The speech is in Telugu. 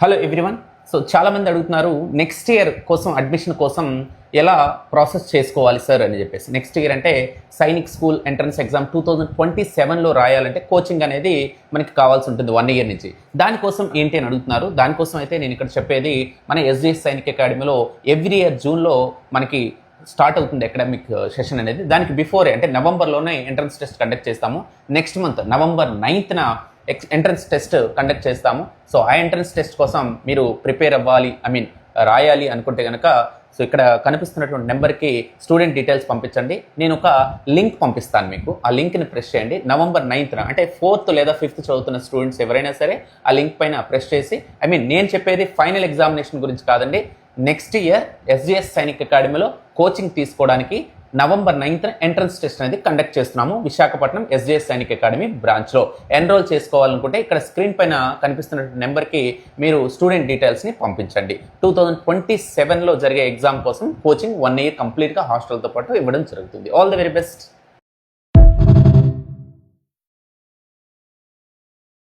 Hello everyone. సో చాలామంది అడుగుతున్నారు నెక్స్ట్ ఇయర్ కోసం అడ్మిషన్ కోసం ఎలా ప్రాసెస్ చేసుకోవాలి సార్ అని చెప్పేసి. నెక్స్ట్ ఇయర్ అంటే సైనిక్ స్కూల్ ఎంట్రన్స్ ఎగ్జామ్ 2027లో రాయాలంటే కోచింగ్ అనేది మనకి కావాల్సి ఉంటుంది 1 ఇయర్ నుంచి. దానికోసం ఏంటి అని అడుగుతున్నారు. దానికోసం అయితే నేను ఇక్కడ చెప్పేది మన ఎస్జిఎస్ సైనిక్ అకాడమీలో ఎవ్రీ ఇయర్ జూన్లో మనకి స్టార్ట్ అవుతుంది అకాడమిక్ సెషన్ అనేది. దానికి బిఫోరే అంటే నవంబర్లోనే ఎంట్రన్స్ టెస్ట్ కండక్ట్ చేస్తాము. నెక్స్ట్ మంత్ నవంబర్ 9న ఎంట్రన్స్ టెస్ట్ కండక్ట్ చేస్తాము. సో ఆ ఎంట్రన్స్ టెస్ట్ కోసం మీరు ప్రిపేర్ అవ్వాలి, రాయాలి అనుకుంటే కనుక సో ఇక్కడ కనిపిస్తున్నటువంటి నెంబర్కి స్టూడెంట్ డీటెయిల్స్ పంపించండి. నేను ఒక లింక్ పంపిస్తాను మీకు. ఆ లింక్ని ప్రెస్ చేయండి. నవంబర్ 9న అంటే 4th లేదా 5th చదువుతున్న స్టూడెంట్స్ ఎవరైనా సరే ఆ లింక్ పైన ప్రెస్ చేసి నేను చెప్పేది ఫైనల్ ఎగ్జామినేషన్ గురించి కాదండి. నెక్స్ట్ ఇయర్ ఎస్జిఎస్ సైనిక్ అకాడమీలో కోచింగ్ తీసుకోవడానికి నవంబర్ 9న ఎంట్రన్స్ టెస్ట్ అనేది కండక్ట్ చేస్తున్నాము విశాఖపట్నం ఎస్జిఎస్ సైనిక్ అకాడమీ బ్రాంచ్లో. ఎన్రోల్ చేసుకోవాలనుకుంటే ఇక్కడ స్క్రీన్ పైన కనిపిస్తున్న నెంబర్కి మీరు స్టూడెంట్ డీటెయిల్స్ని పంపించండి. 2027లో జరిగే ఎగ్జామ్ కోసం కోచింగ్ 1 ఇయర్ కంప్లీట్గా హాస్టల్తో పాటు ఇవ్వడం జరుగుతుంది. All the very best.